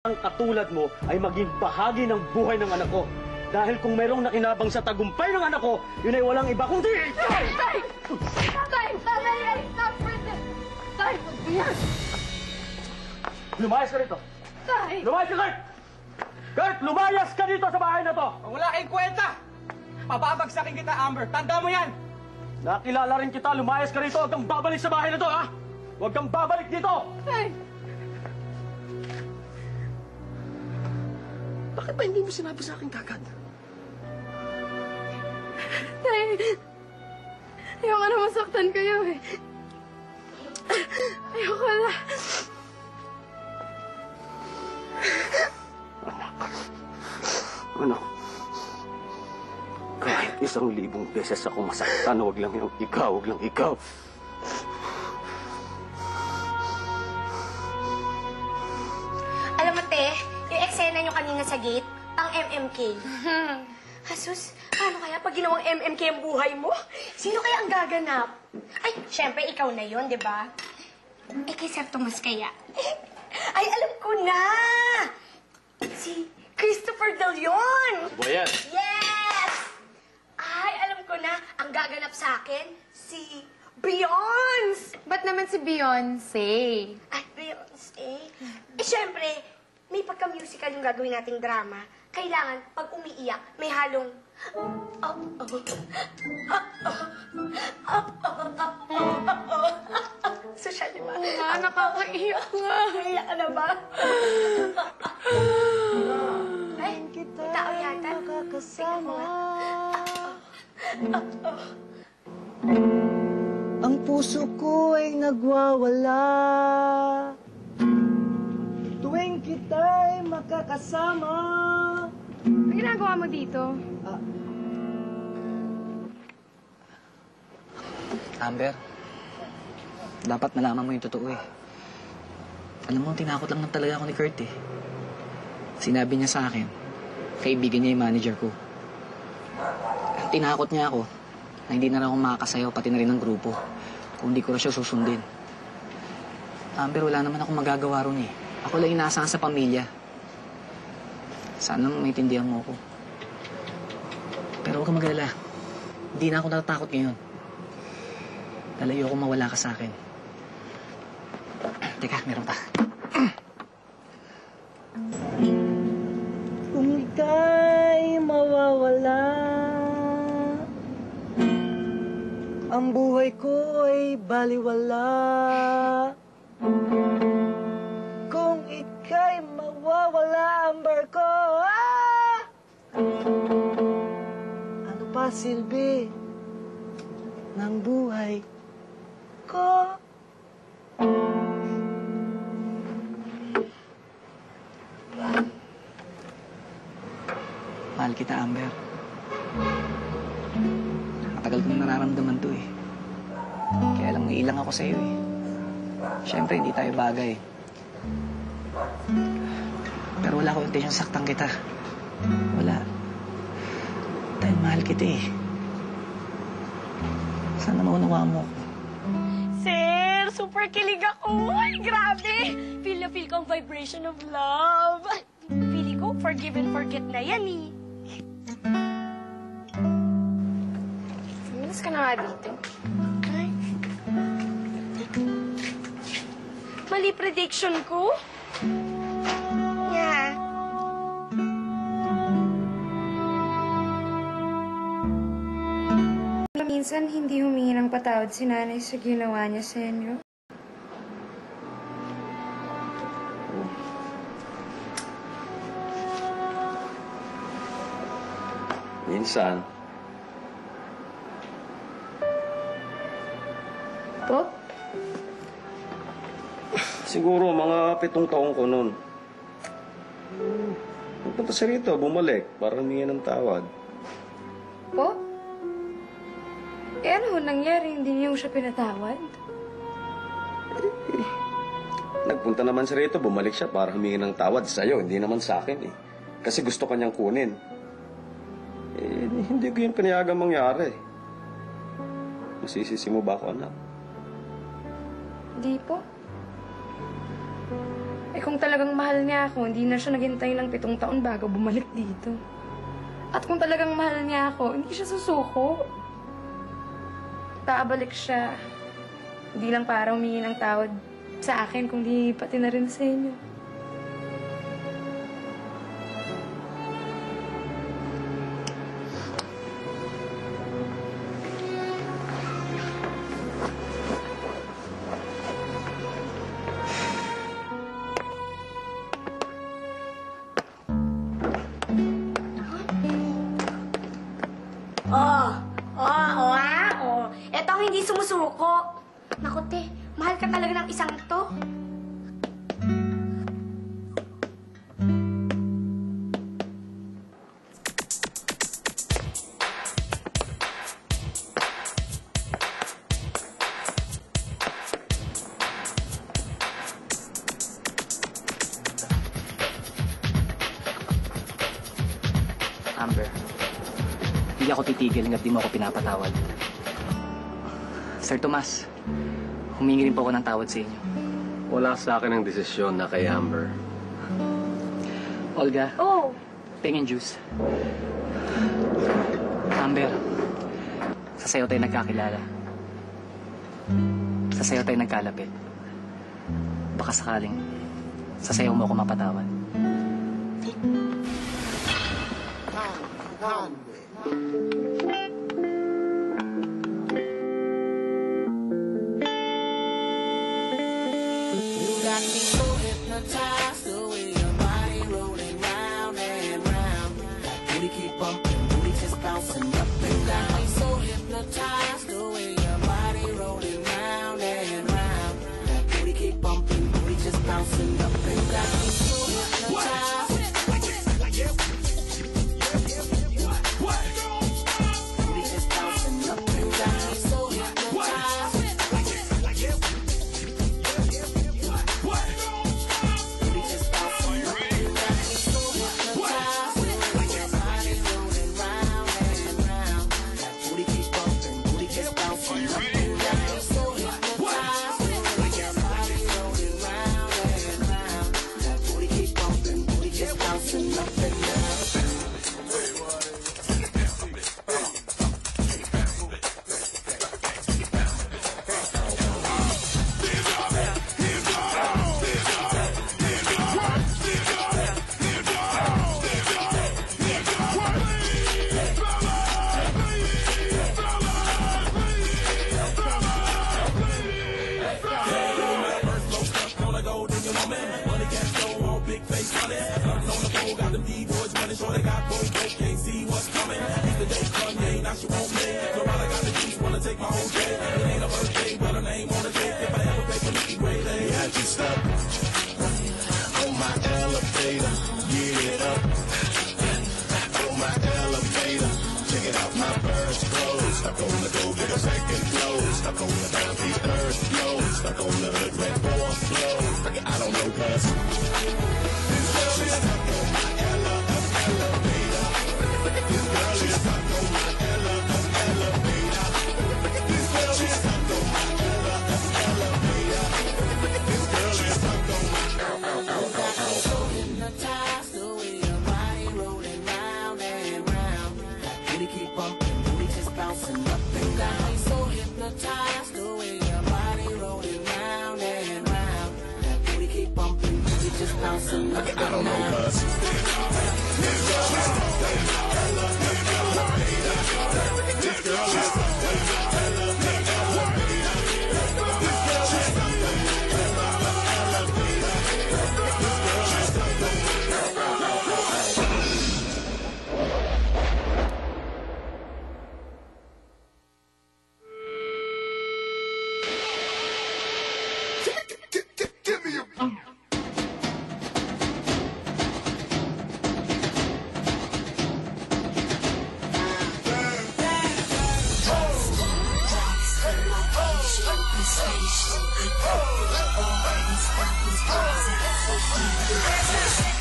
ang katulad mo ay maging bahagi ng buhay ng anak ko. Dahil kung mayroong nakinabang sa tagumpay ng anak ko, yun ay walang iba kundi... Tay! Tay! Tay! Tay! I stop for this! Tay! Lumayas ka rito! Tay! Lumayas ka, Kurt! Kurt, lumayas ka dito sa bahay na to! Kung wala kayong kwenta, pababagsakin kita, Amber. Tanda mo yan! Nakilala rin kita, lumayas ka rito. Huwag kang babalik sa bahay na to, ha? Huwag kang babalik dito! Tay! Bakit ba hindi mo sinabi sa akin kagad? Tay! Ayoko na masaktan kayo eh. Ayoko na. Anak, kahit 1,000 beses ako masaktan, huwag lang yung ikaw, huwag lang ikaw. Alam mo, te, yung eksena nyo kanina sa gate, ang MMK. Hasus, paano kaya pag ginawang MMK ang buhay mo? Sino kaya ang gaganap? Ay, syempre, ikaw na yon, di ba? Eh, kay Sir Tomas kaya? Ay, alam ko na! Si Christopher De Leon! Ba yan? Yes! Ay, alam ko na, ang gaganap sa akin, si Beyonce! Ba't naman si Beyonce? Ay, Beyonce. Eh, syempre, may pagka-musical yung gagawin nating drama. Kailangan, pag umiiyak, may halong... Social, di ba? Oo nga, nakakaiyak nga. Iyak ka na ba? Ay, may tao yata. Tingnan mo nga. Ang puso ko ay nagwawala tuwing kita'y makakasama. Ano ginagawa mo dito? Amber, dapat nalaman mo yung totoo eh. Alam mo, tinakot lang talaga ako ni Kurt eh. Sinabi niya sa akin, kaibigan niya yung manager ko. Tinakot niya ako na hindi na rin ako makakasayaw, pati na rin ng grupo. Kung hindi ko rin siya susundin. Amber, wala naman akong magagawa ron eh. Ako lang inaasahan sa pamilya. Sana maintindihan mo ako. Pero huwag kang mag-alala. Hindi na ako natatakot ngayon. Dahil ayoko mawala ka sa akin. Teka, meron pa. Kung ika'y mawawala, ang buhay ko ay baliwala. Kung ika'y mawawala, Amber ko, ano pa silbi ng buhay ko? Mahal kita, Amber. Matagal kong nararamdaman to eh. Kaya lang nailang ako sa'yo eh. Siyempre, hindi tayo bagay. Pero wala ko intensyong saktan kita. Wala. Dahil mahal kita eh. Sana maunawa mo. Sir, super kilig ako. Ay, grabe. Feel na feel ko ang vibration of love. Feeling ko, forgive and forget na yan eh. Minas ka na nga dito. Ay. Mali prediction ko? Yeah. Minsan, hindi humingi ng patawad si nanay sa ginawa niya sa inyo. Minsan. Po? Siguro mga 7 taong ko noon. Nagpunta siya rito, bumalik, para humingi ng tawad. Po? Eh ano ho nangyari? Hindi niyo siya pinatawad? Nagpunta naman siya rito, bumalik siya para humingi ng tawad sa'yo, hindi naman sa akin eh. Kasi gusto kanyang kunin. Eh, hindi ko yung pinayagang mangyari. Masisisi mo ba ako, anak? Di po. Eh kung talagang mahal niya ako, hindi na siya naghintay ng 7 taon bago bumalik dito. At kung talagang mahal niya ako, hindi siya susuko. Babalik siya. Hindi lang para humingi ng tawad sa akin, kundi pati na rin sa inyo. Eto ang hindi sumusuko. Naku, te, mahal ka talaga ng isang to. Amber, hindi ako titigil hanggat di mo ako pinapatawad. Sir Tomas, humingi rin po ako ng tawad sa inyo. Wala sa akin ang desisyon na kay Amber. Olga, Oh, pengin juice. Amber, sa sayo tayo nagkakilala. Sa sayo tayo nagkalapit. Baka sakaling sa sayo mo ako mapatawad. You got me so hypnotized, the way your body rolling round and round. That booty keep bumping, booty just bouncing up and down. Got me so hypnotized, the way your body rolling round and round. That booty keep bumping, booty just bouncing up and down. Got me so hypnotized. Booty just bouncing up and down. Got me so hypnotized. Station.